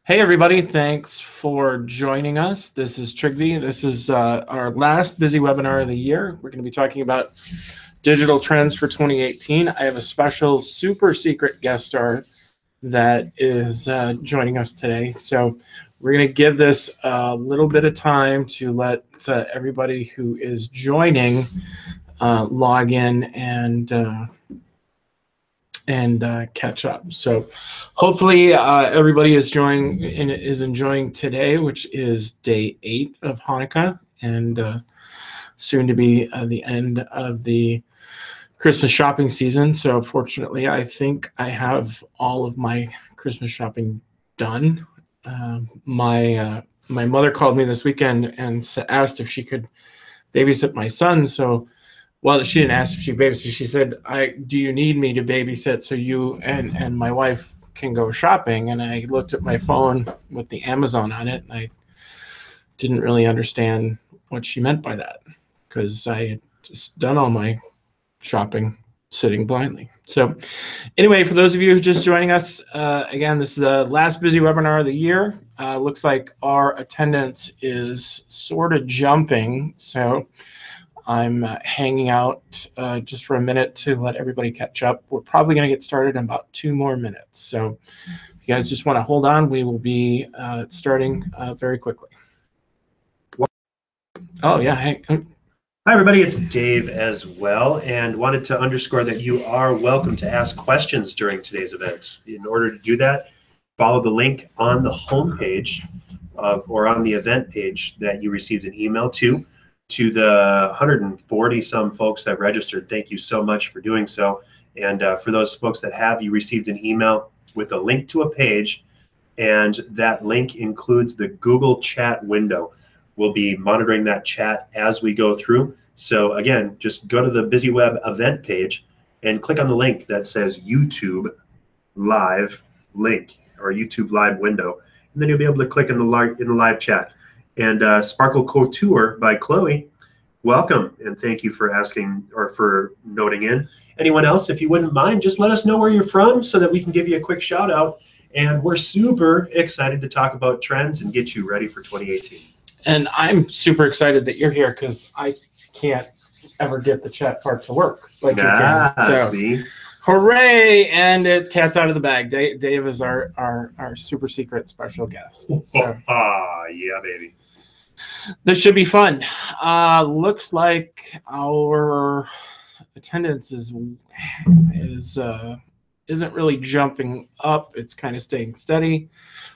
Hey everybody, thanks for joining us. This is Trygve. This is our last busy webinar of the year. We're going to be talking about digital trends for 2018. I have a special super secret guest star that is joining us today. So we're going to give this a little bit of time to let everybody who is joining log in and catch up. So hopefully everybody is enjoying today, which is day 8 of Hanukkah, and soon to be the end of the Christmas shopping season. So fortunately, I think I have all of my Christmas shopping done. My mother called me this weekend and asked if she could babysit my son. So, well, she didn't ask if she babysit. She said, do you need me to babysit so you and my wife can go shopping? And I looked at my phone with the Amazon on it, and I didn't really understand what she meant by that, because I had just done all my shopping sitting blindly. So anyway, for those of you who are just joining us, again, this is the last busy webinar of the year. Looks like our attendance is sort of jumping. So I'm hanging out just for a minute to let everybody catch up. We're probably going to get started in about 2 more minutes. So if you guys just want to hold on, we will be starting very quickly. Oh, yeah. Hey. Hi, everybody. It's Dave as well, and wanted to underscore that you are welcome to ask questions during today's event. In order to do that, follow the link on the homepage or on the event page that you received an email to the 140 some folks that registered. Thank you so much for doing so. And for those folks that have, you received an email with a link to a page, and that link includes the Google chat window. We'll be monitoring that chat as we go through. So again, just go to the BizzyWeb event page and click on the link that says YouTube Live link or YouTube Live window, and then you'll be able to click in the live chat. And Sparkle Couture by Chloe, welcome, and thank you for asking or for noting in. Anyone else, if you wouldn't mind, just let us know where you're from so that we can give you a quick shout out. And we're super excited to talk about trends and get you ready for 2018. And I'm super excited that you're here, because I can't ever get the chat part to work like you can. So, see? Hooray! And cat's out of the bag. Dave is our super secret special guest. So, yeah, baby. This should be fun. Looks like our attendance isn't really jumping up. It's kind of staying steady.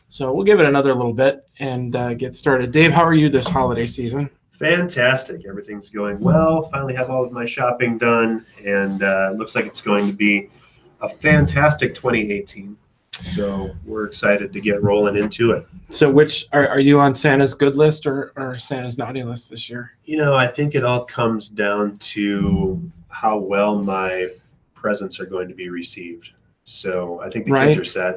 So we'll give it another little bit and get started. Dave, how are you this holiday season? Fantastic. Everything's going well. Finally have all of my shopping done, and it looks like it's going to be a fantastic 2018. So we're excited to get rolling into it. So which are you on Santa's good list or Santa's naughty list this year? You know, I think it all comes down to how well my presents are going to be received. So I think the kids are set.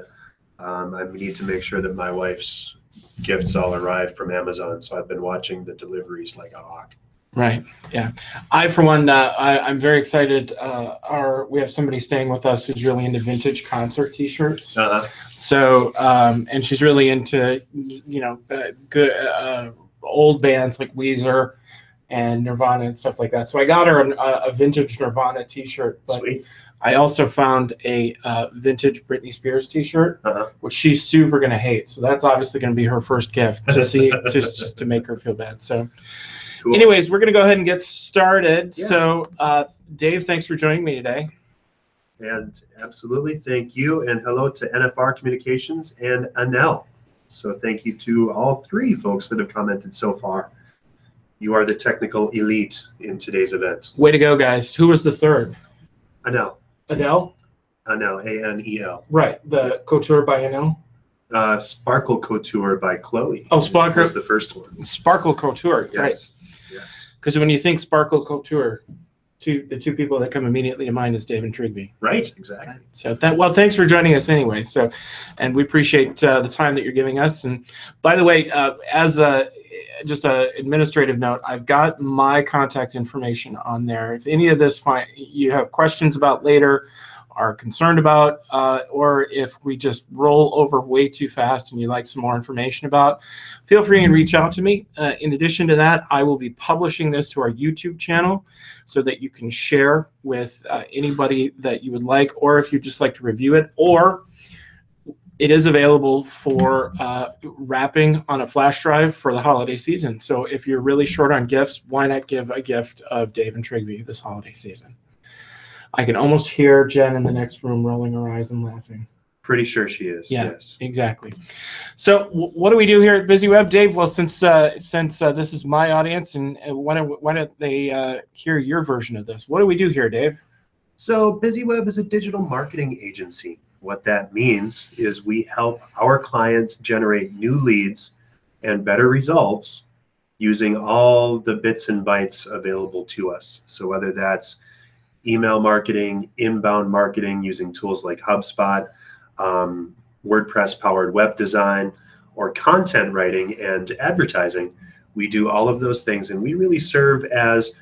I need to make sure that my wife's gifts all arrive from Amazon. So I've been watching the deliveries like a hawk. Right. Yeah. I, for one, I'm very excited. We have somebody staying with us who's really into vintage concert T-shirts. So, and she's really into, good old bands like Weezer and Nirvana and stuff like that. So I got her a vintage Nirvana T-shirt. But sweet. I also found a vintage Britney Spears T-shirt, which she's super gonna hate. So that's obviously gonna be her first gift to see, just to make her feel bad. So, cool. Anyways, we're gonna go ahead and get started. Yeah. So, Dave, thanks for joining me today. And absolutely, thank you, and hello to NFR Communications and Anel. So thank you to all 3 folks that have commented so far. You are the technical elite in today's event. Way to go, guys. Who was the 3rd? Anel. Anel? Anel, A-N-E-L. Right, the Couture by Anel? Sparkle Couture by Chloe. Oh, Sparkle was the first one. Sparkle Couture, yes. Right. Yes. Because when you think Sparkle Couture, the 2 people that come immediately to mind is Dave and Trygve. Right, exactly. So well, thanks for joining us anyway. So, and we appreciate the time that you're giving us. And by the way, as just an administrative note, I've got my contact information on there. If any of this you have questions about later, are concerned about, or if we just roll over way too fast and you'd like some more information about, feel free and reach out to me. In addition to that, I will be publishing this to our YouTube channel so that you can share with anybody that you would like, or if you'd just like to review it, or it is available for wrapping on a flash drive for the holiday season. So if you're really short on gifts, why not give a gift of Dave and Trygve this holiday season? I can almost hear Jen in the next room rolling her eyes and laughing. Pretty sure she is. Yeah, yes. Exactly. So what do we do here at BizzyWeb, Dave? Well, since this is my audience, and why don't they hear your version of this? What do we do here, Dave? So BizzyWeb is a digital marketing agency. What that means is we help our clients generate new leads and better results using all the bits and bytes available to us. So whether that's email marketing, inbound marketing using tools like HubSpot, WordPress-powered web design, or content writing and advertising, we do all of those things, and we really serve as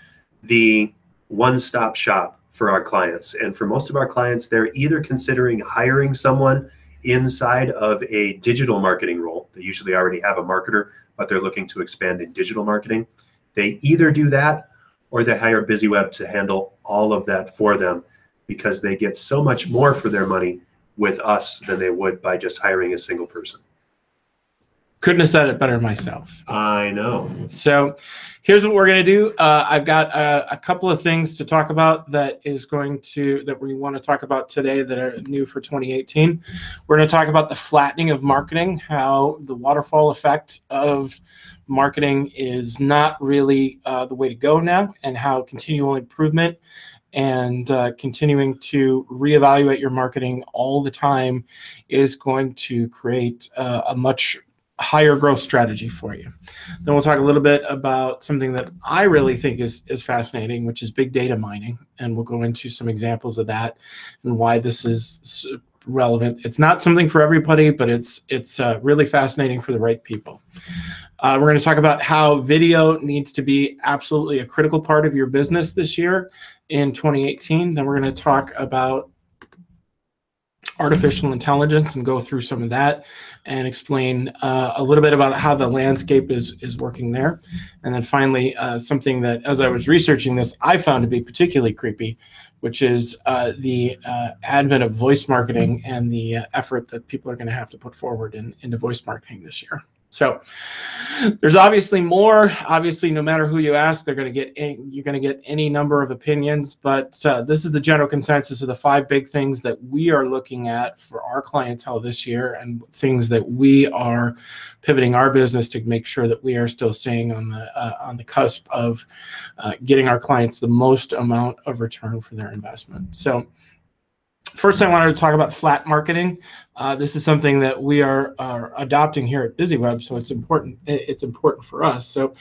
the one-stop shop for our clients. And for most of our clients, they're either considering hiring someone inside of a digital marketing role. They usually already have a marketer, but they're looking to expand in digital marketing. They either do that or they hire BizzyWeb to handle all of that for them, because they get so much more for their money with us than they would by just hiring a single person. Couldn't have said it better myself. I know. So here's what we're going to do. I've got a couple of things to talk about that we want to talk about today that are new for 2018. We're going to talk about the flattening of marketing, how the waterfall effect of marketing is not really the way to go now, and how continual improvement and continuing to reevaluate your marketing all the time is going to create a much higher growth strategy for you. Then we'll talk a little bit about something that I really think is fascinating, which is big data mining. And we'll go into some examples of that and why this is relevant. It's not something for everybody, but it's really fascinating for the right people. We're going to talk about how video needs to be absolutely a critical part of your business this year in 2018. Then we're going to talk about artificial intelligence and go through some of that and explain a little bit about how the landscape is working there. And then finally, something that, as I was researching this, I found to be particularly creepy, which is the advent of voice marketing and the effort that people are going to have to put forward into voice marketing this year. So there's obviously more. Obviously, no matter who you ask, you're going to get any number of opinions. But this is the general consensus of the 5 big things that we are looking at for our clientele this year, and things that we are pivoting our business to make sure that we are still staying on the cusp of getting our clients the most amount of return for their investment. So first, I wanted to talk about flat marketing. This is something that we are adopting here at BizzyWeb, so it's important. It's important for us. So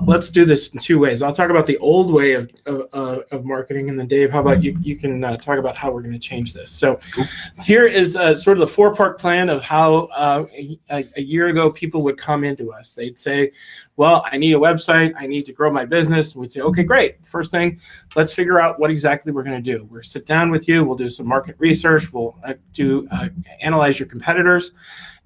let's do this in 2 ways. I'll talk about the old way of marketing, and then Dave, how about you can talk about how we're going to change this. So here is sort of the 4-part plan of how a year ago people would come into us. They'd say, well, I need a website. I need to grow my business. And we'd say, okay, great. First thing, let's figure out what exactly we're going to do. We'll sit down with you. We'll do some market research. We'll analyze your competitors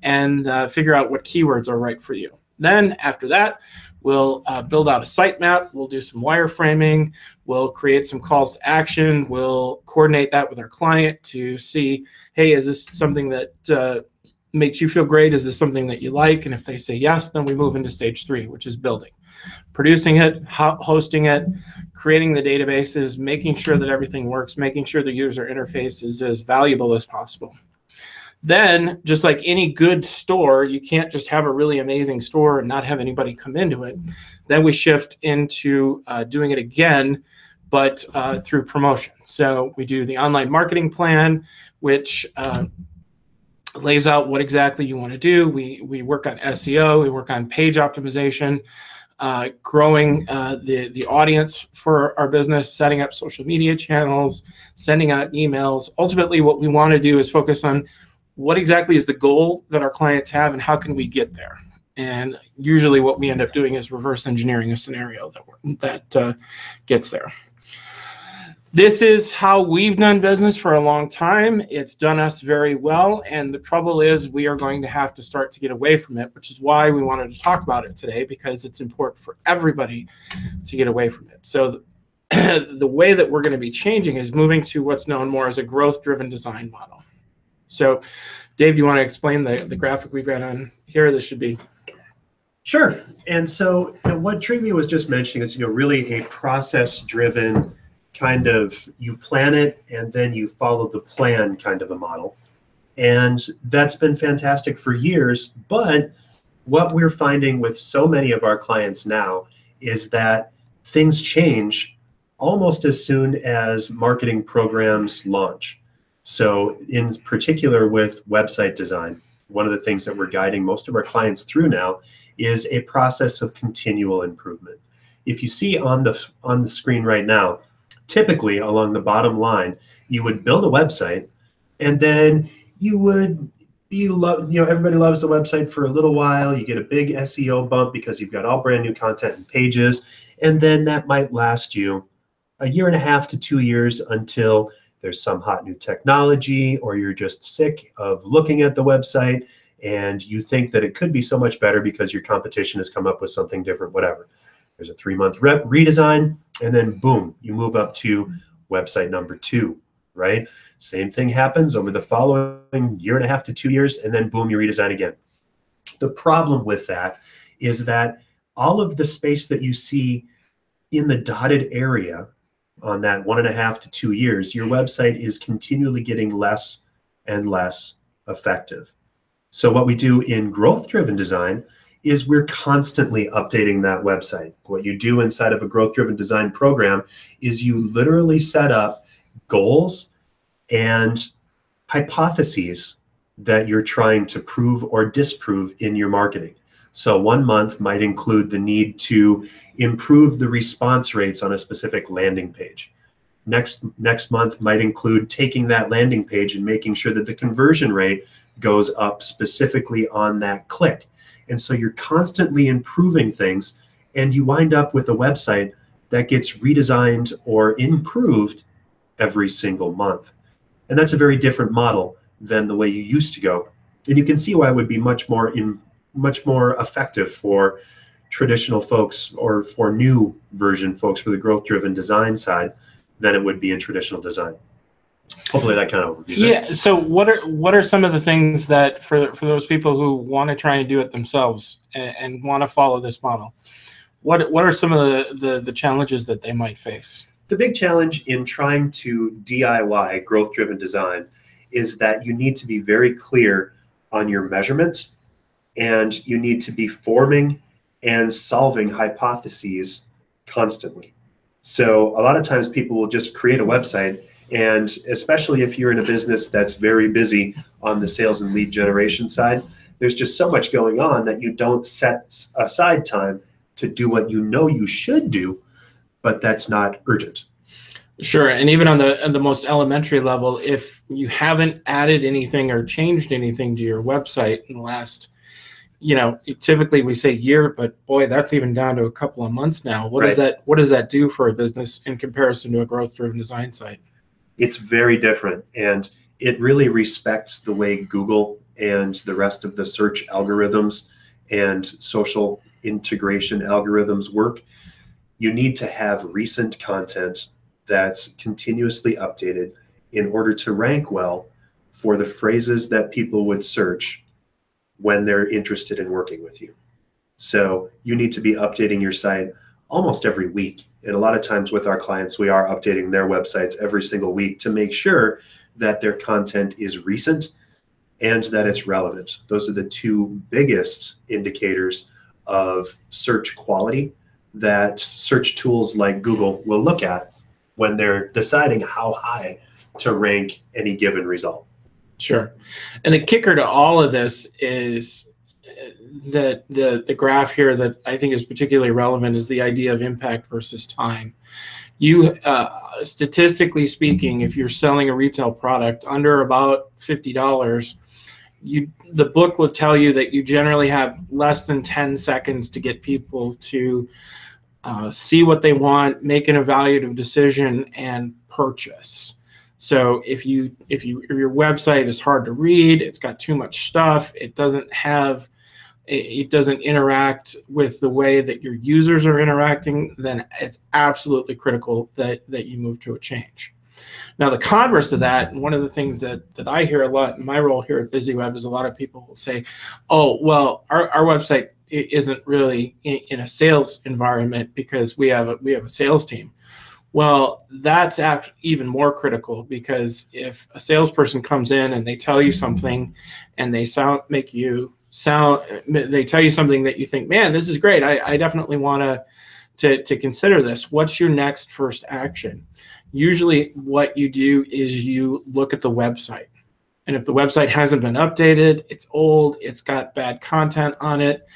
and figure out what keywords are right for you. Then after that, we'll build out a sitemap. We'll do some wireframing. We'll create some calls to action. We'll coordinate that with our client to see, hey, is this something that makes you feel great? Is this something that you like? And if they say yes, then we move into stage 3, which is building. Producing it, hosting it, creating the databases, making sure that everything works, making sure the user interface is as valuable as possible. Then, just like any good store, you can't just have a really amazing store and not have anybody come into it. Then we shift into doing it again, but through promotion. So we do the online marketing plan, which lays out what exactly you want to do. We work on SEO, we work on page optimization, growing the audience for our business, setting up social media channels, sending out emails. Ultimately, what we want to do is focus on what exactly is the goal that our clients have and how can we get there. And usually what we end up doing is reverse engineering a scenario that gets there. This is how we've done business for a long time. It's done us very well, and the trouble is we are going to have to start to get away from it, which is why we wanted to talk about it today, because it's important for everybody to get away from it. So the way that we're going to be changing is moving to what's known more as a growth-driven design model. So Dave, do you want to explain the graphic we've got on here? This should be... Sure. And so what Trygve was just mentioning is, really a process-driven kind of, you plan it and then you follow the plan kind of a model. And that's been fantastic for years. But what we're finding with so many of our clients now is that things change almost as soon as marketing programs launch. So in particular with website design, one of the things that we're guiding most of our clients through now is a process of continual improvement. If you see on the screen right now, typically along the bottom line, you would build a website and then you would be, everybody loves the website for a little while. You get a big SEO bump because you've got all brand new content and pages. And then that might last you a year and a half to 2 years until there's some hot new technology, or you're just sick of looking at the website and you think that it could be so much better because your competition has come up with something different, whatever. There's a 3-month redesign, and then boom, you move up to website number 2, right? Same thing happens over the following year and a half to 2 years, and then boom, you redesign again. The problem with that is that all of the space that you see in the dotted area on that 1.5 to 2 years, your website is continually getting less and less effective. So what we do in growth-driven design is we're constantly updating that website. What you do inside of a growth-driven design program is you literally set up goals and hypotheses that you're trying to prove or disprove in your marketing. So 1 month might include the need to improve the response rates on a specific landing page. Next month might include taking that landing page and making sure that the conversion rate goes up specifically on that click. And so you're constantly improving things, and you wind up with a website that gets redesigned or improved every single month. And that's a very different model than the way you used to go. And you can see why it would be much more effective for traditional folks or for new version folks for the growth-driven design side than it would be in traditional design. Hopefully that kind of overviews it. Yeah. So what are some of the things that for those people who want to try and do it themselves and want to follow this model? What are some of the challenges that they might face? The big challenge in trying to DIY growth-driven design is that you need to be very clear on your measurement, and you need to be forming and solving hypotheses constantly. So a lot of times people will just create a website, and especially if you're in a business that's very busy on the sales and lead generation side, there's just so much going on that you don't set aside time to do what you know you should do, but that's not urgent. Sure. And even on the most elementary level, if you haven't added anything or changed anything to your website in the last, typically we say year, but boy, that's even down to a couple of months now. What does that do for a business in comparison to a growth-driven design site? It's very different, and it really respects the way Google and the rest of the search algorithms and social integration algorithms work. You need to have recent content that's continuously updated in order to rank well for the phrases that people would search when they're interested in working with you. So you need to be updating your site almost every week. And a lot of times with our clients, we are updating their websites every single week to make sure that their content is recent and that it's relevant. Those are the two biggest indicators of search quality that search tools like Google will look at when they're deciding how high to rank any given result. Sure. And the kicker to all of this is that the graph here that I think is particularly relevant is the idea of impact versus time. You, statistically speaking, if you're selling a retail product under about $50, the book will tell you that you generally have less than 10 seconds to get people to see what they want, make an evaluative decision, and purchase. So if your website is hard to read, it's got too much stuff, it doesn't interact with the way that your users are interacting, then it's absolutely critical that you move to a change. Now, the converse of that, and one of the things that I hear a lot in my role here at BizzyWeb, is a lot of people will say, oh, well, our website isn't really in a sales environment because we have a sales team. Well, that's even more critical, because if a salesperson comes in and they tell you something and they tell you something that you think, man, this is great, I definitely want to consider this. What's your next first action? Usually what you do is you look at the website. And if the website hasn't been updated, it's old, it's got bad content on it,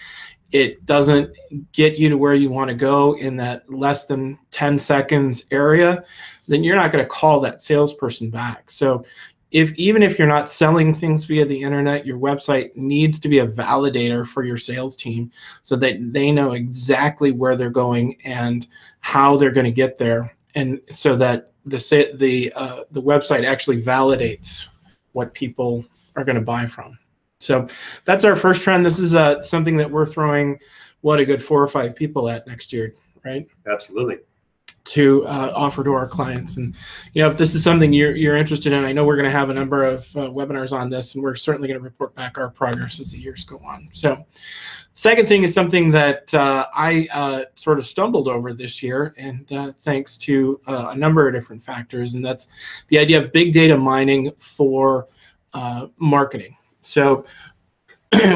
it doesn't get you to where you want to go in that less than 10 seconds area, then you're not going to call that salesperson back. So even if you're not selling things via the internet, your website needs to be a validator for your sales team so that they know exactly where they're going and how they're going to get there, and so that the website actually validates what people are going to buy from. So that's our first trend. This is something that we're throwing a good 4 or 5 people at next year, right? Absolutely. To offer to our clients. And if this is something you're interested in, I know we're going to have a number of webinars on this, and we're certainly going to report back our progress as the years go on. So second thing is something that I sort of stumbled over this year, and thanks to a number of different factors, and that's the idea of big data mining for marketing. So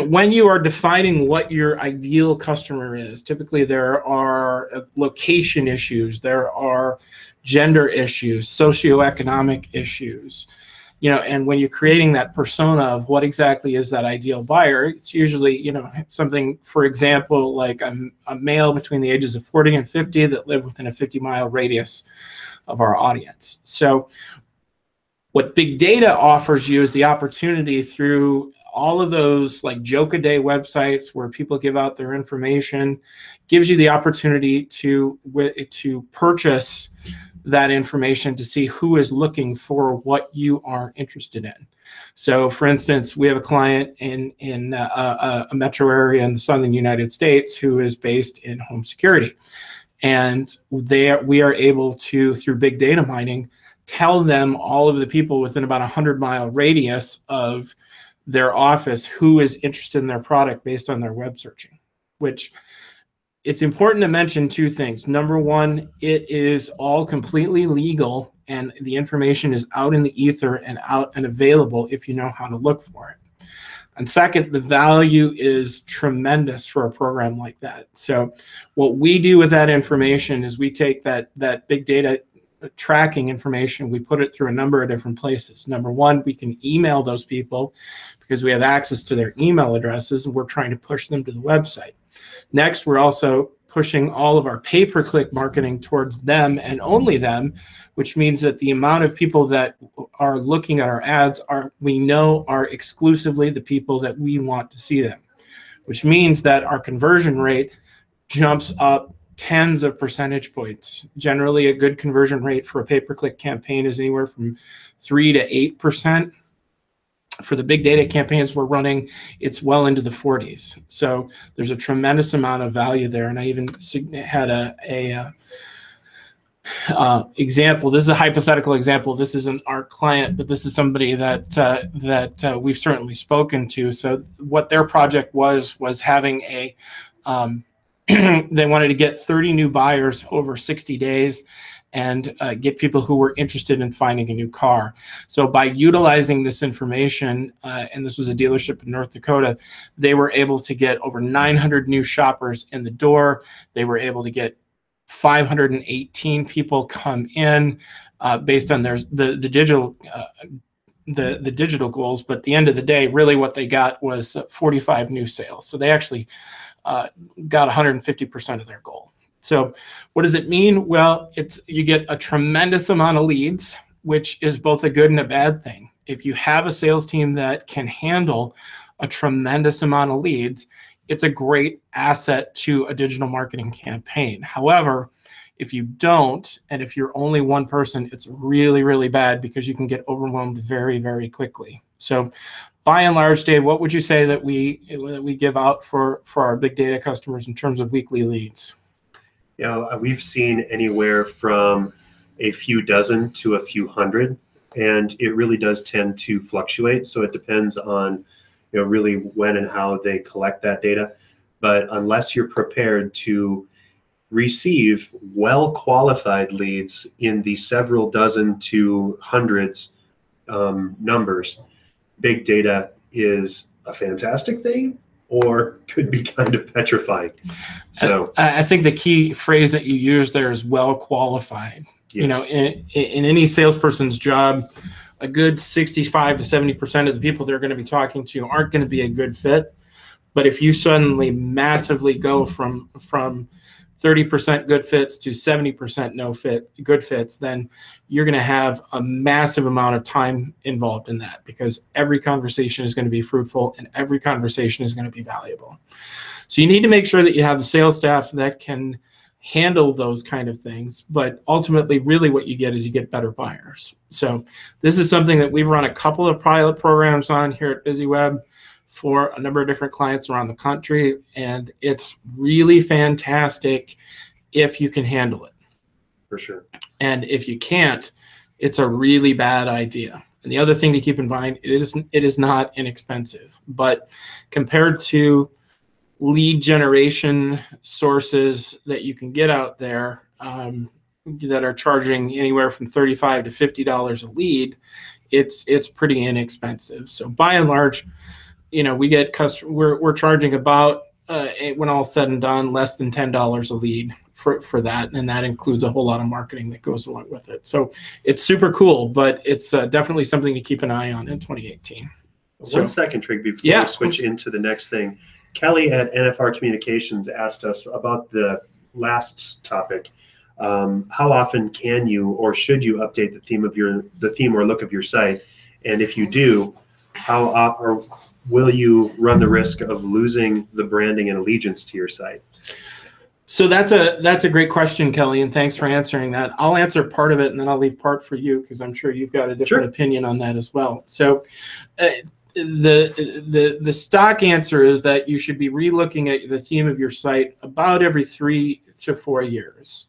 when you are defining what your ideal customer is, typically there are location issues, there are gender issues, socioeconomic issues, and when you're creating that persona of what exactly is that ideal buyer, it's usually, something, for example, like a male between the ages of 40 and 50 that live within a 50-mile radius of our audience. So what big data offers you is the opportunity through all of those like joke-a-day websites where people give out their information, gives you the opportunity to purchase that information to see who is looking for what you are interested in. So for instance, we have a client in a metro area in the southern United States who is based in home security. And we are able to, through big data mining, tell them all of the people within about 100-mile radius of their office who is interested in their product based on their web searching. Which, it's important to mention 2 things. Number one, it is all completely legal, and the information is out in the ether and out and available if you know how to look for it. And second, the value is tremendous for a program like that. So what we do with that information is we take that big data tracking information, we put it through a number of different places. Number one, we can email those people because we have access to their email addresses, and we're trying to push them to the website. Next, we're also pushing all of our pay-per-click marketing towards them and only them, which means that the amount of people that are looking at our ads we know are exclusively the people that we want to see them, which means that our conversion rate jumps up tens of percentage points. Generally, a good conversion rate for a pay-per-click campaign is anywhere from 3 to 8%. For the big data campaigns we're running, it's well into the 40s. So there's a tremendous amount of value there. And I even had a example. This is a hypothetical example. This isn't our client, but this is somebody that we've certainly spoken to. So what their project was having a they wanted to get 30 new buyers over 60 days and get people who were interested in finding a new car. So by utilizing this information, and this was a dealership in North Dakota, they were able to get over 900 new shoppers in the door. They were able to get 518 people come in based on the digital goals. But at the end of the day, really what they got was 45 new sales. So they actually got 150% of their goal. So what does it mean? Well, you get a tremendous amount of leads, which is both a good and a bad thing. If you have a sales team that can handle a tremendous amount of leads, it's a great asset to a digital marketing campaign. However, if you don't, and if you're only one person, it's really, really bad because you can get overwhelmed very, very quickly. So by and large, Dave, what would you say that we give out for our big data customers in terms of weekly leads? You know, we've seen anywhere from a few dozen to a few hundred, and it really does tend to fluctuate. So it depends on, you know, really when and how they collect that data. But unless you're prepared to receive well-qualified leads in the several dozen to hundreds numbers, big data is a fantastic thing, or could be kind of petrifying. So I think the key phrase that you use there is well qualified. yes. You know, in any salesperson's job, a good 65 to 70% of the people they're going to be talking to aren't going to be a good fit. But if you suddenly massively go from 30% good fits to 70% good fits, then you're going to have a massive amount of time involved in that, because every conversation is going to be fruitful and every conversation is going to be valuable. So you need to make sure that you have the sales staff that can handle those kind of things. But ultimately, really what you get is you get better buyers. So this is something that we've run a couple of pilot programs on here at BizzyWeb for a number of different clients around the country, and it's really fantastic if you can handle it. For sure. And if you can't, it's a really bad idea. And the other thing to keep in mind, it is not inexpensive, but compared to lead generation sources that you can get out there that are charging anywhere from $35 to $50 a lead, it's pretty inexpensive. So by and large, you know, we get we're charging about when all said and done, less than $10 a lead for that, and that includes a whole lot of marketing that goes along with it. So it's super cool, but it's definitely something to keep an eye on in 2018. One second, Trygve, before we switch into the next thing. Kelly at NFR Communications asked us about the last topic. How often can you or should you update the theme or look of your site? And if you do, or will you run the risk of losing the branding and allegiance to your site? So that's a great question, Kelly, and thanks for answering that. I'll answer part of it, and then I'll leave part for you, because I'm sure you've got a different opinion on that as well. So the stock answer is that you should be relooking at the theme of your site about every 3 to 4 years.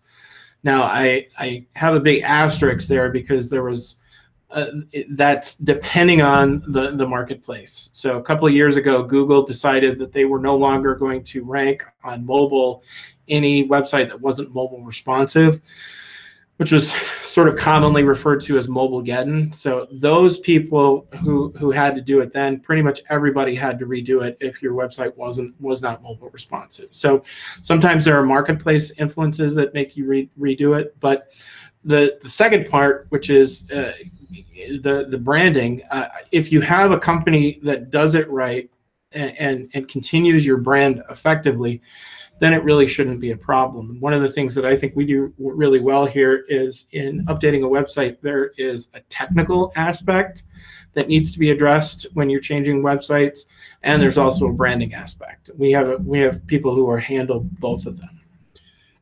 Now, I have a big asterisk there, because there was that's depending on the marketplace. So a couple of years ago, Google decided that they were no longer going to rank on mobile any website that wasn't mobile responsive, which was sort of commonly referred to as Mobilegeddon. So those people who had to do it then, pretty much everybody had to redo it if your website was not mobile responsive. So sometimes there are marketplace influences that make you redo it, but the second part, which is the branding, if you have a company that does it right and continues your brand effectively, then it really shouldn't be a problem. One of the things that I think we do really well here is in updating a website, there is a technical aspect that needs to be addressed when you're changing websites, and there's also a branding aspect. We have people who are handle both of them.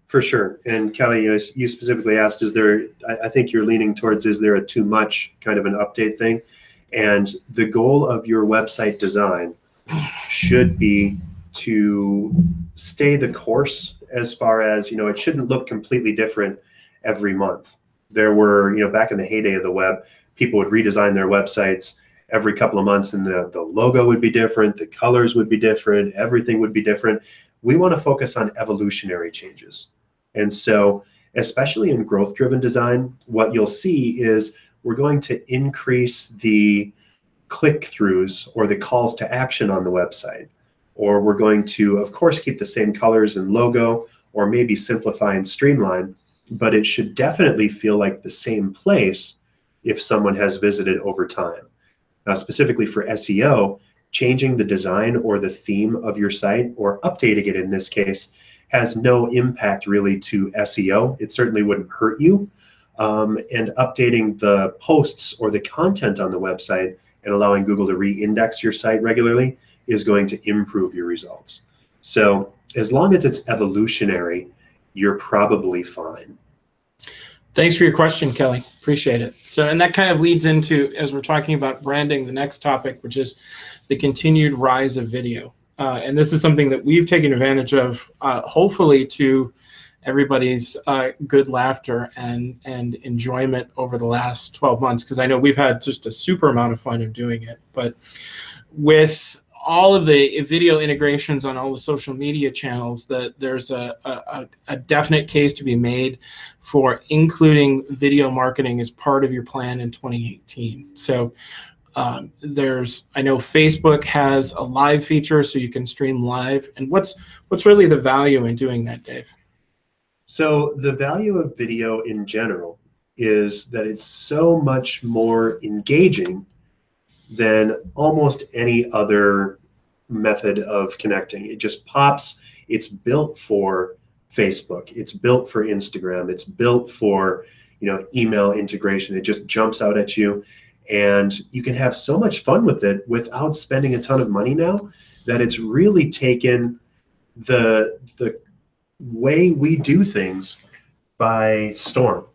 For sure. And Kelly, you specifically asked, I think you're leaning towards, is there a too much kind of an update thing? And the goal of your website design should be to stay the course, as far as, it shouldn't look completely different every month. There were, back in the heyday of the web, people would redesign their websites every couple of months, and the logo would be different, the colors would be different, everything would be different. We want to focus on evolutionary changes. And so, especially in growth-driven design, what you'll see is we're going to increase the click-throughs or the calls to action on the website. Or we're going to, of course, keep the same colors and logo, or maybe simplify and streamline, but it should definitely feel like the same place if someone has visited over time. Now, specifically for SEO, changing the design or the theme of your site, or updating it in this case, has no impact really to SEO. It certainly wouldn't hurt you. And updating the posts or the content on the website and allowing Google to re-index your site regularly is going to improve your results. So as long as it's evolutionary, you're probably fine. Thanks for your question, Kelly. Appreciate it. So, and that kind of leads into, as we're talking about branding, the next topic, which is the continued rise of video. And this is something that we've taken advantage of, hopefully to everybody's good laughter and enjoyment over the last 12 months, because I know we've had just a super amount of fun in doing it. But with all of the video integrations on all the social media channels, that there's a definite case to be made for including video marketing as part of your plan in 2018. So I know Facebook has a live feature, so you can stream live. And what's really the value in doing that, Dave? So the value of video in general is that it's so much more engaging than almost any other method of connecting. It just pops. It's built for Facebook. It's built for Instagram. It's built for, email integration. It just jumps out at you, and you can have so much fun with it without spending a ton of money now, that it's really taken the way we do things by storm.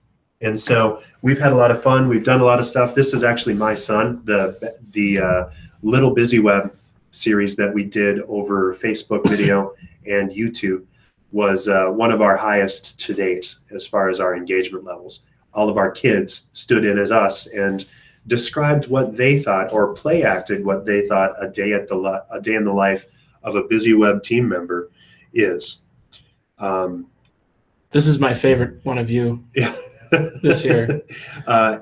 And so we've had a lot of fun. We've done a lot of stuff. This is actually my son. The Little BizzyWeb series that we did over Facebook video and YouTube was one of our highest to date as far as our engagement levels. All of our kids stood in as us and described what they thought, or play acted what they thought a day in the life of a BizzyWeb team member is. This is my favorite one of you. Yeah. This year.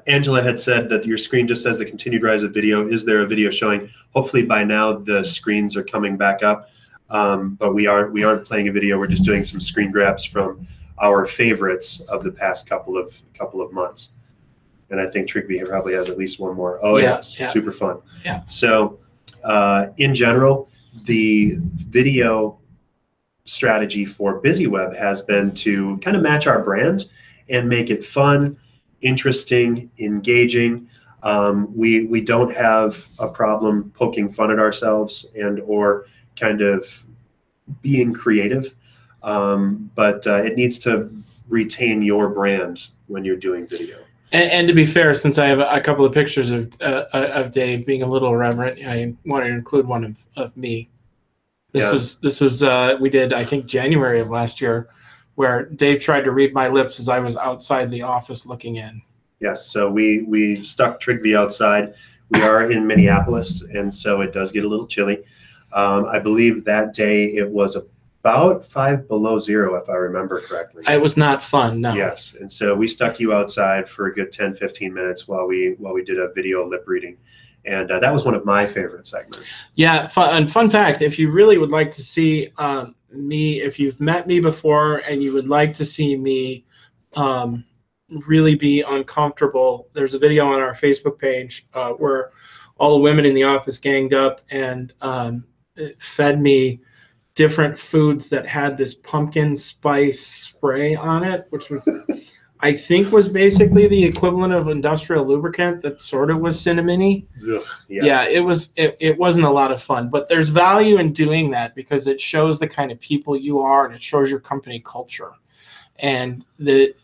Angela had said that your screen just says the continued rise of video. Is there a video showing? Hopefully by now the screens are coming back up, but we aren't playing a video. We're just doing some screen grabs from our favorites of the past couple of months. And I think Trygve probably has at least one more. Oh yeah. Super fun. Yeah. So in general, the video strategy for BizzyWeb has been to kind of match our brand and make it fun, interesting, engaging. We don't have a problem poking fun at ourselves and or kind of being creative, but it needs to retain your brand when you're doing video. And to be fair, since I have a couple of pictures of Dave being a little irreverent, I wanted to include one of me. This was we did, I think, January of last year, where Dave tried to read my lips as I was outside the office looking in. Yes, so we stuck Trygve outside. We are in Minneapolis, and so it does get a little chilly. I believe that day it was about 5 below zero, if I remember correctly. It was not fun, no. Yes, and so we stuck you outside for a good 10-15 minutes while we did a video lip reading. And that was one of my favorite segments. Yeah, fun fact, if you really would like to see me, if you've met me before and you would like to see me really be uncomfortable, there's a video on our Facebook page where all the women in the office ganged up and fed me different foods that had this pumpkin spice spray on it, which was, I think, was basically the equivalent of industrial lubricant that sort of was cinnamony. Yeah, it wasn't a lot of fun, but there's value in doing that because it shows the kind of people you are and it shows your company culture. And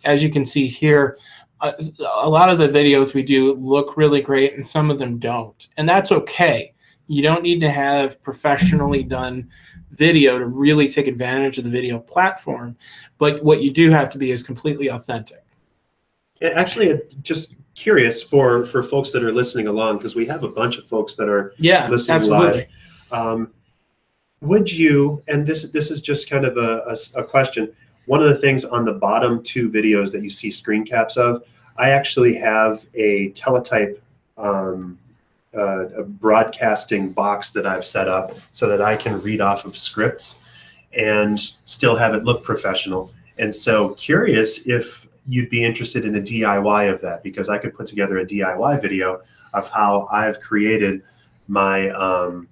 as you can see here, a lot of the videos we do look really great and some of them don't, and that's okay. You don't need to have professionally done video to really take advantage of the video platform, but what you do have to be is completely authentic. Actually, just curious for folks that are listening along, because we have a bunch of folks that are listening absolutely. Live. Would you, and this is just kind of a question, one of the things on the bottom two videos that you see screen caps of, I actually have a teletype a broadcasting box that I've set up so that I can read off of scripts and still have it look professional. And so curious if you'd be interested in a DIY of that, because I could put together a DIY video of how I've created my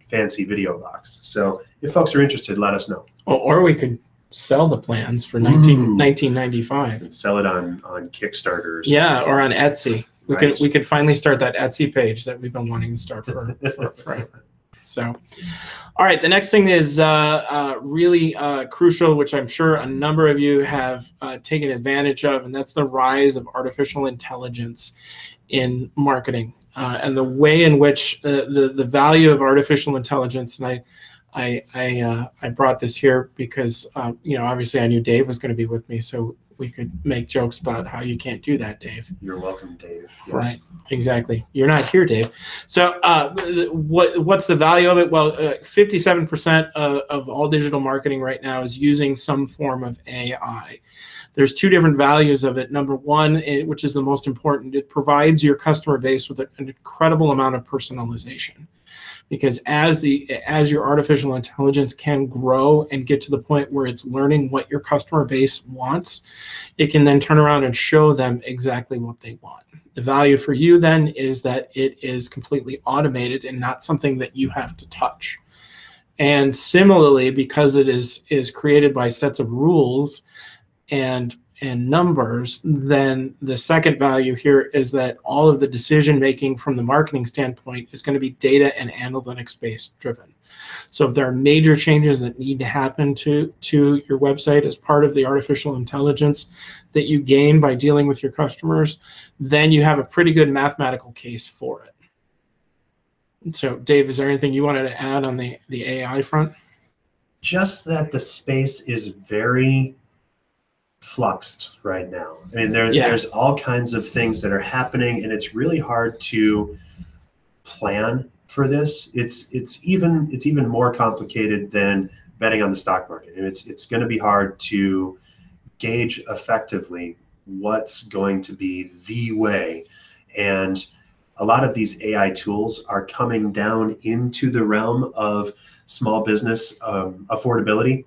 fancy video box. So if folks are interested, let us know. Or we could sell the plans for $19.95. Sell it on Kickstarter. Yeah, or on Etsy. We could finally start that Etsy page that we've been wanting to start for forever. So, all right, the next thing is really crucial, which I'm sure a number of you have taken advantage of, and that's the rise of artificial intelligence in marketing and the way in which the value of artificial intelligence. And I brought this here because obviously I knew Dave was going to be with me, so we could make jokes about how you can't do that, Dave. You're welcome, Dave. Yes. Right, exactly. You're not here, Dave. So what's the value of it? Well, 57% of all digital marketing right now is using some form of AI. There's two different values of it. Number one, which is the most important, it provides your customer base with an incredible amount of personalization. Because as your artificial intelligence can grow and get to the point where it's learning what your customer base wants, it can then turn around and show them exactly what they want. The value for you then is that it is completely automated and not something that you have to touch. And similarly, because it is created by sets of rules and numbers, then the second value here is that all of the decision making from the marketing standpoint is going to be data and analytics based driven. So if there are major changes that need to happen to your website as part of the artificial intelligence that you gain by dealing with your customers, then you have a pretty good mathematical case for it. So Dave, is there anything you wanted to add on the AI front? Just that the space is very fluxed right now. I mean, there's all kinds of things that are happening, and it's really hard to plan for this. It's even more complicated than betting on the stock market, and it's going to be hard to gauge effectively what's going to be the way. And a lot of these AI tools are coming down into the realm of small business affordability.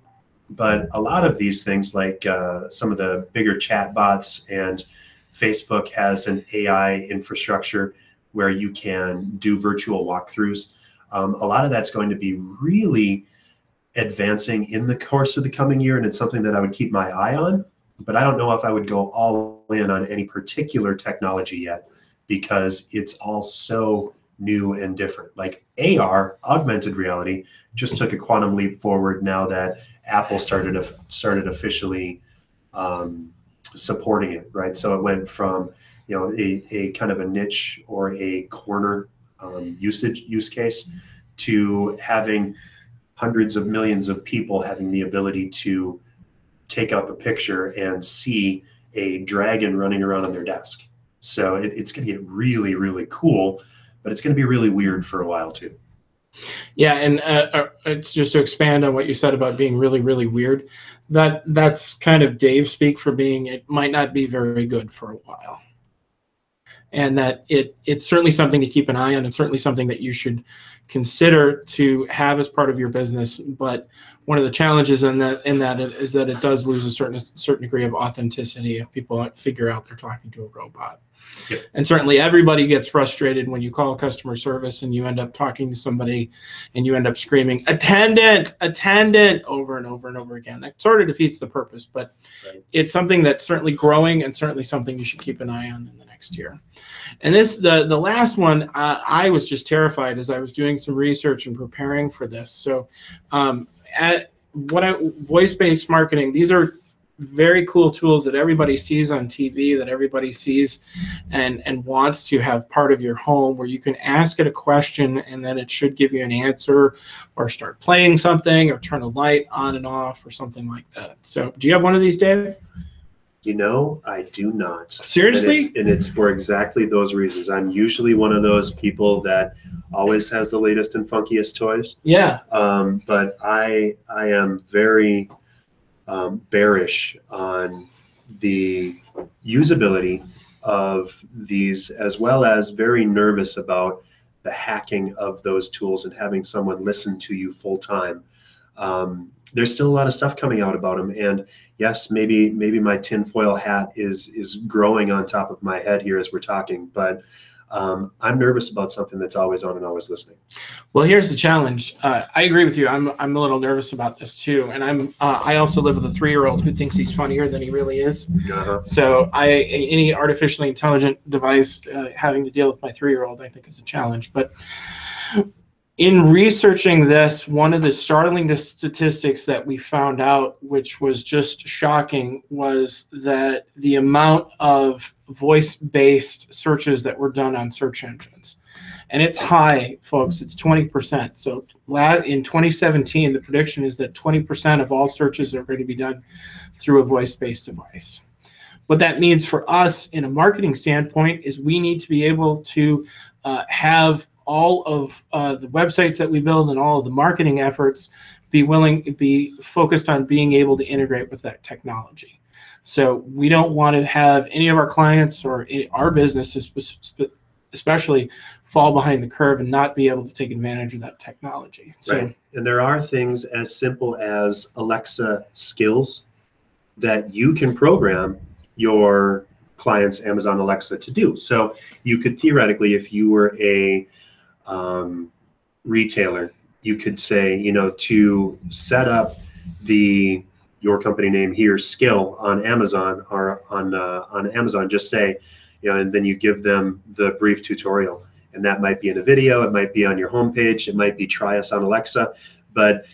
But a lot of these things, like some of the bigger chat bots, and Facebook has an AI infrastructure where you can do virtual walkthroughs. A lot of that's going to be really advancing in the course of the coming year, and it's something that I would keep my eye on. But I don't know if I would go all in on any particular technology yet, because it's all so new and different. Like AR, augmented reality, just took a quantum leap forward now that Apple started officially supporting it, right? So it went from a kind of a niche or a corner use case to having hundreds of millions of people having the ability to take up a picture and see a dragon running around on their desk. So it's going to get really, really cool, but it's going to be really weird for a while too. Yeah, and it's just to expand on what you said about being really, really weird. That's kind of Dave speak for being, it might not be very good for a while. And that it's certainly something to keep an eye on, and certainly something that you should consider to have as part of your business. But one of the challenges in that is that it does lose a certain degree of authenticity if people figure out they're talking to a robot. Yep. And certainly everybody gets frustrated when you call customer service and you end up talking to somebody and you end up screaming, attendant, attendant, over and over and over again. That sort of defeats the purpose, but right. It's something that's certainly growing, and certainly something you should keep an eye on in the next year. And the last one, I was just terrified as I was doing some research and preparing for this. So voice-based marketing, these are very cool tools that everybody sees on TV, that everybody sees and wants to have part of your home, where you can ask it a question and then it should give you an answer, or start playing something, or turn a light on and off, or something like that. So do you have one of these, Dave? I do not. Seriously? And it's for exactly those reasons. I'm usually one of those people that always has the latest and funkiest toys. Yeah. But I am very bearish on the usability of these, as well as very nervous about the hacking of those tools and having someone listen to you full time. There's still a lot of stuff coming out about them, and yes, maybe my tinfoil hat is growing on top of my head here as we're talking, but I'm nervous about something that's always on and always listening. Well, here's the challenge. I agree with you. I'm a little nervous about this too, and I also live with a 3-year-old who thinks he's funnier than he really is. Uh-huh. So any artificially intelligent device having to deal with my 3-year-old, I think, is a challenge. But In researching this, one of the startling statistics that we found out, which was just shocking, was that the amount of voice-based searches that were done on search engines. And it's high, folks. It's 20%. So in 2017, the prediction is that 20% of all searches are going to be done through a voice-based device. What that means for us in a marketing standpoint is we need to be able to have all of the websites that we build and all of the marketing efforts be focused on being able to integrate with that technology. So we don't want to have any of our clients or our businesses especially fall behind the curve and not be able to take advantage of that technology. So, right. And there are things as simple as Alexa skills that you can program your clients' Amazon Alexa to do. So you could theoretically, if you were a retailer, you could say, you know, to set up your company name here skill on Amazon or on Amazon, just say, you know, and then you give them the brief tutorial. And that might be in a video, it might be on your homepage, it might be try us on Alexa. But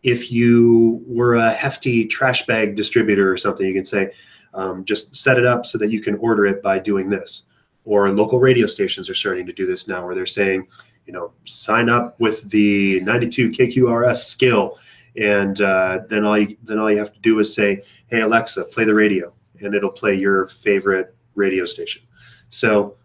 if you were a hefty trash bag distributor or something, you can say, just set it up so that you can order it by doing this. Or local radio stations are starting to do this now, where they're saying, you know, sign up with the 92 KQRS skill, and then all you have to do is say, hey Alexa, play the radio, and it'll play your favorite radio station. So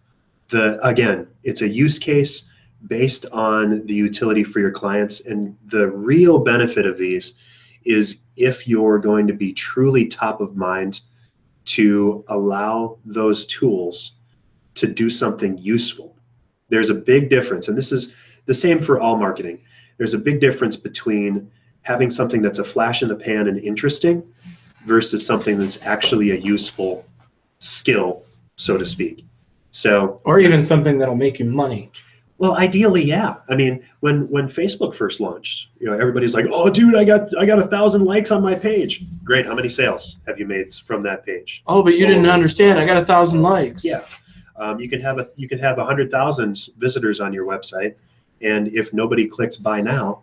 again, it's a use case based on the utility for your clients, and the real benefit of these is if you're going to be truly top of mind to allow those tools to do something useful. There's a big difference, and this is the same for all marketing. There's a big difference between having something that's a flash in the pan and interesting versus something that's actually a useful skill, so to speak. So, or even something that'll make you money. Well, ideally, yeah. I mean, when Facebook first launched, you know, everybody's like, "Oh, dude, I got 1,000 likes on my page. Great. How many sales have you made from that page?" Oh, but you didn't understand. I got 1,000 likes. Yeah. You can have 100,000 visitors on your website, and if nobody clicks buy now,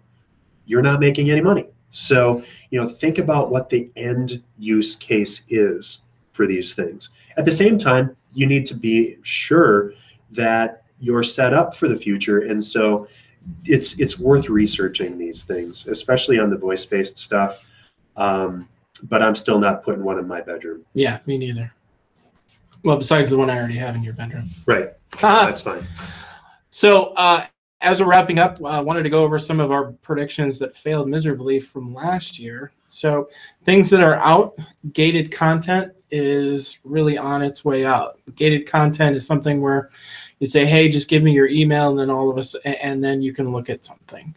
you're not making any money. So, you know, think about what the end use case is for these things. At the same time, you need to be sure that you're set up for the future, and so it's worth researching these things, especially on the voice-based stuff. But I'm still not putting one in my bedroom. Yeah, me neither. Well, besides the one I already have in your bedroom. Right. That's fine. So as we're wrapping up, I wanted to go over some of our predictions that failed miserably from last year. So things that are out, gated content is really on its way out. Gated content is something where you say, hey, just give me your email, and then all of us, and then you can look at something.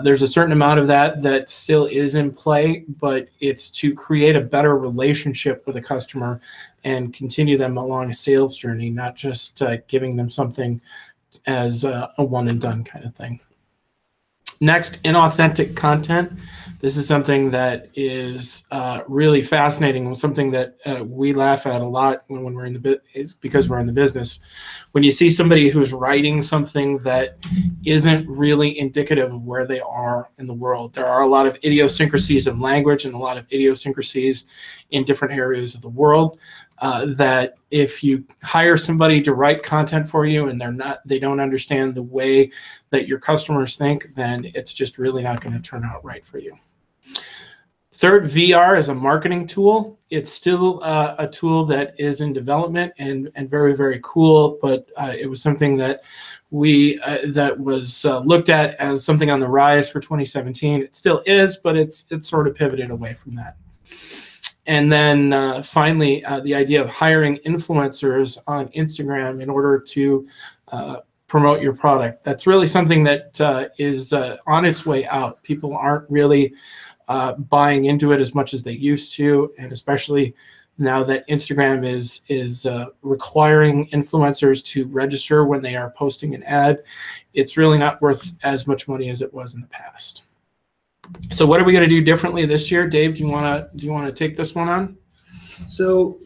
There's a certain amount of that still is in play, but it's to create a better relationship with a customer and continue them along a sales journey, not just giving them something as a one and done kind of thing. Next, inauthentic content. This is something that is really fascinating, and something that we laugh at a lot when we're in the because we're in the business. When you see somebody who's writing something that isn't really indicative of where they are in the world. There are a lot of idiosyncrasies of language and a lot of idiosyncrasies in different areas of the world. That if you hire somebody to write content for you and they don't understand the way that your customers think, then it's just really not going to turn out right for you. Third, VR is a marketing tool. It's still a tool that is in development and very, very cool, but it was something that that was looked at as something on the rise for 2017. It still is, but it's sort of pivoted away from that. And then finally, the idea of hiring influencers on Instagram in order to promote your product. That's really something that is on its way out. People aren't really buying into it as much as they used to, and especially now that Instagram is requiring influencers to register when they are posting an ad, it's really not worth as much money as it was in the past. So what are we going to do differently this year? Dave, do you want to take this one on? So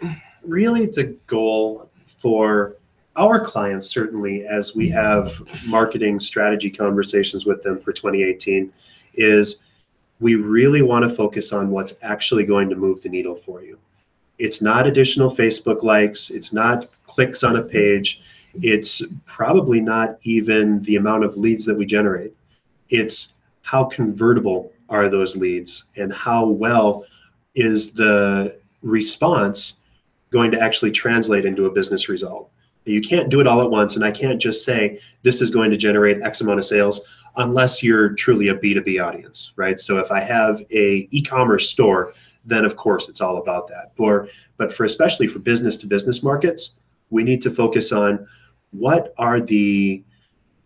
really the goal for our clients, certainly, as we have marketing strategy conversations with them for 2018, is we really want to focus on what's actually going to move the needle for you. It's not additional Facebook likes. It's not clicks on a page. It's probably not even the amount of leads that we generate. It's how convertible are those leads, and how well is the response going to actually translate into a business result. You can't do it all at once, and I can't just say this is going to generate X amount of sales unless you're truly a B2B audience, right? So if I have a e-commerce store, then of course it's all about that. But for especially for business to business markets, we need to focus on what are the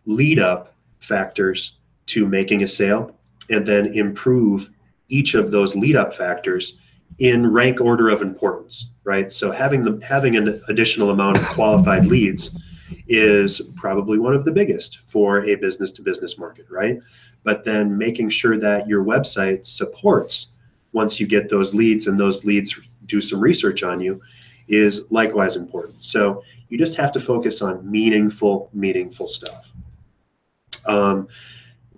lead up factors to making a sale, and then improve each of those lead up factors in rank order of importance, right? So having an additional amount of qualified leads is probably one of the biggest for a business to business market, right? But then making sure that your website supports, once you get those leads and those leads do some research on you, is likewise important. So you just have to focus on meaningful stuff.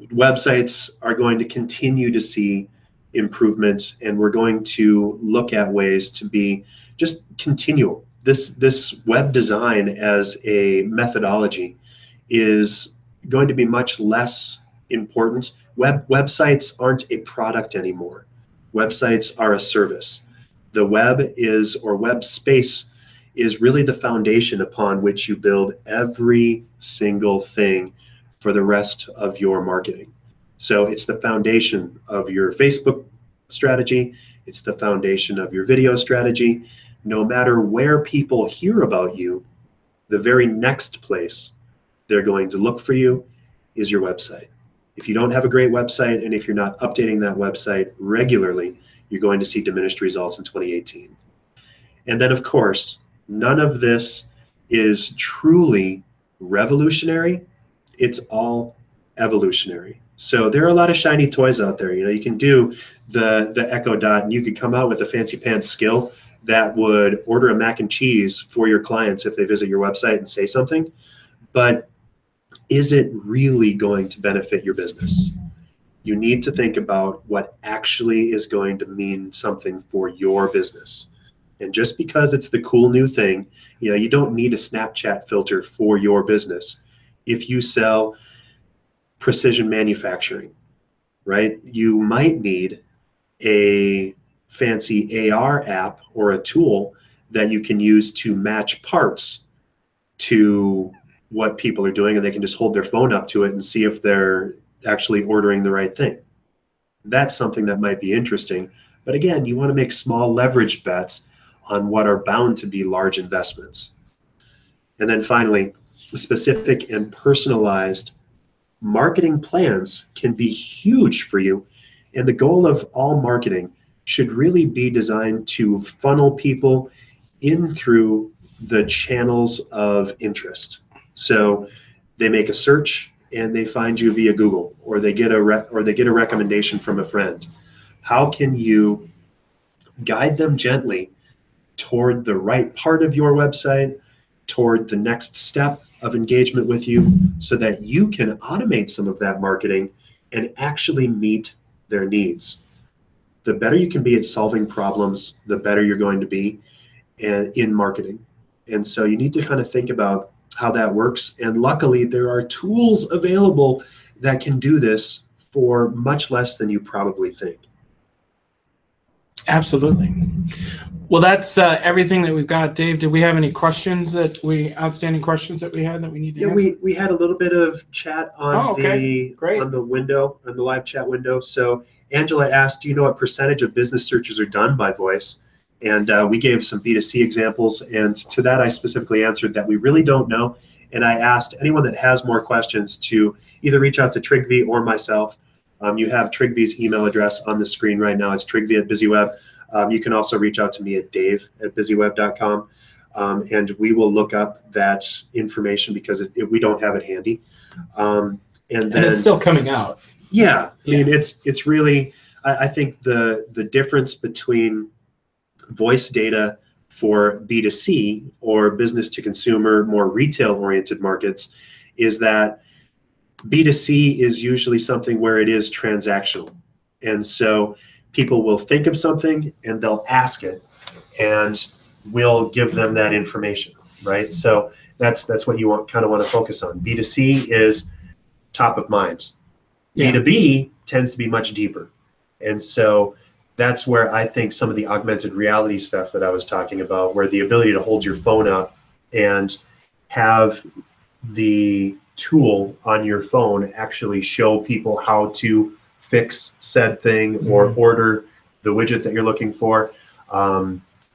Websites are going to continue to see improvement, and we're going to look at ways to be just continual. This web design as a methodology is going to be much less important. Websites aren't a product anymore. Websites are a service. The web is, or web space, is really the foundation upon which you build every single thing for the rest of your marketing. So it's the foundation of your Facebook strategy. It's the foundation of your video strategy. No matter where people hear about you, the very next place they're going to look for you is your website. If you don't have a great website, and if you're not updating that website regularly, you're going to see diminished results in 2018. And then, of course, none of this is truly revolutionary. It's all evolutionary. So there are a lot of shiny toys out there. You know, you can do the Echo Dot, and you could come out with a fancy pants skill that would order a mac and cheese for your clients if they visit your website and say something. But is it really going to benefit your business? You need to think about what actually is going to mean something for your business. And just because it's the cool new thing, you know, you don't need a Snapchat filter for your business. If you sell precision manufacturing, right, you might need a fancy AR app or a tool that you can use to match parts to what people are doing, and they can just hold their phone up to it and see if they're actually ordering the right thing. That's something that might be interesting. But again, you want to make small leverage bets on what are bound to be large investments. And then finally, specific and personalized marketing plans can be huge for you. And the goal of all marketing should really be designed to funnel people in through the channels of interest. So they make a search and they find you via Google, or they get a recommendation from a friend. How can you guide them gently toward the right part of your website, toward the next step of engagement with you, so that you can automate some of that marketing and actually meet their needs? The better you can be at solving problems, the better you're going to be in marketing. And so you need to kind of think about how that works. And luckily, there are tools available that can do this for much less than you probably think. Absolutely. Well, that's everything that we've got. Dave, did we have any questions outstanding questions that we had that we need to answer? Yeah, we had a little bit of chat on the window, on the live chat window. So Angela asked, do you know what percentage of business searches are done by voice? And we gave some B2C examples. And to that, I specifically answered that we really don't know. And I asked anyone that has more questions to either reach out to Trygve or myself. You have Trygve's email address on the screen right now. It's Trygve@BizzyWeb. You can also reach out to me at dave@BizzyWeb.com. And we will look up that information because we don't have it handy. And it's still coming out. Yeah, I mean, it's really, I think the difference between voice data for B2C or business to consumer, more retail oriented markets is that B2C is usually something where it is transactional. And so people will think of something and they'll ask it, and we'll give them that information, right? So that's what you kind of want to focus on. B2C is top of mind. Yeah. B2B tends to be much deeper. And so that's where I think some of the augmented reality stuff that I was talking about, where the ability to hold your phone up and have the tool on your phone actually show people how to fix said thing or order the widget that you're looking for.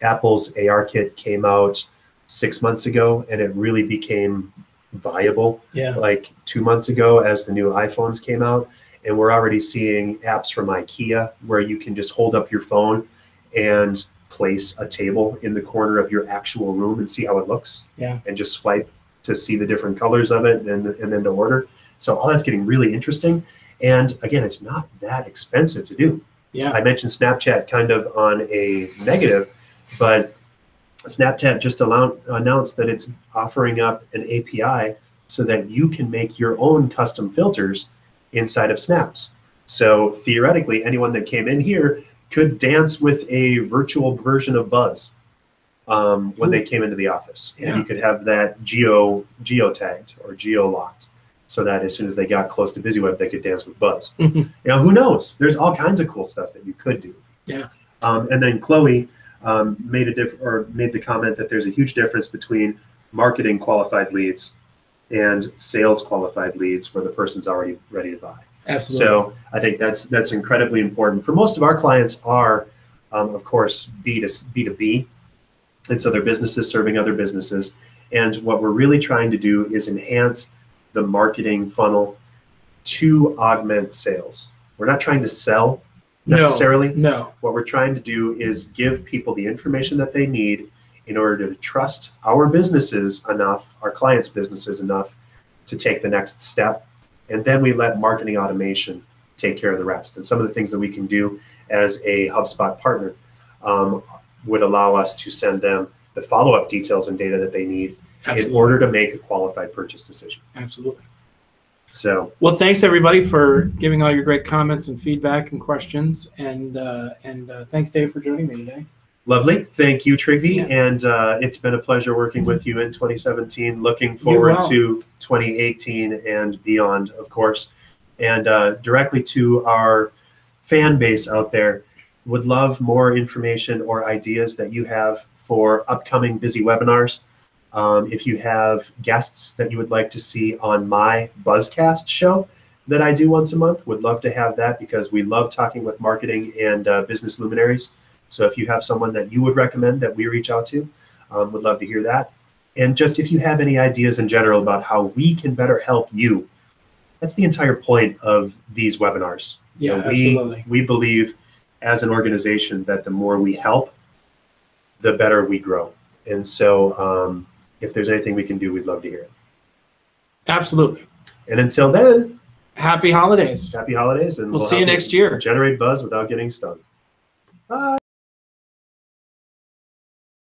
Apple's AR kit came out 6 months ago, and it really became viable like 2 months ago as the new iPhones came out. And we're already seeing apps from IKEA where you can just hold up your phone and place a table in the corner of your actual room and see how it looks, and just swipe to see the different colors of it and then to order. So all that's getting really interesting. And again, it's not that expensive to do. I mentioned Snapchat kind of on a negative, but Snapchat just announced that it's offering up an API so that you can make your own custom filters inside of Snaps. So theoretically, anyone that came in here could dance with a virtual version of Buzz when they came into the office. And you could have that geo-tagged or geo-locked so that as soon as they got close to BizzyWeb, they could dance with Buzz. You know, who knows? There's all kinds of cool stuff that you could do. And then Chloe made the comment that there's a huge difference between marketing qualified leads and sales qualified leads where the person's already ready to buy. Absolutely. So I think that's incredibly important. For most of our clients are, of course, B2B, and so they're businesses serving other businesses. And what we're really trying to do is enhance the marketing funnel to augment sales. We're not trying to sell necessarily. No. What we're trying to do is give people the information that they need in order to trust our businesses enough, our clients' businesses enough to take the next step. And then we let marketing automation take care of the rest. And some of the things that we can do as a HubSpot partner would allow us to send them the follow-up details and data that they need in order to make a qualified purchase decision. Absolutely. So, well, thanks everybody for giving all your great comments and feedback and questions. And thanks, Dave, for joining me today. Lovely. Thank you, Trygve. And it's been a pleasure working with you in 2017. Looking forward to 2018 and beyond, of course. And directly to our fan base out there, would love more information or ideas that you have for upcoming BizzyWebinars. If you have guests that you would like to see on my Buzzcast show that I do once a month, would love to have that because we love talking with marketing and business luminaries. So if you have someone that you would recommend that we reach out to, would love to hear that. And just if you have any ideas in general about how we can better help you, that's the entire point of these webinars. Absolutely. We believe as an organization that the more we help, the better we grow. And so if there's anything we can do, we'd love to hear it. Absolutely. And until then, happy holidays. Happy holidays. And we'll see you next year. Generate buzz without getting stung. Bye.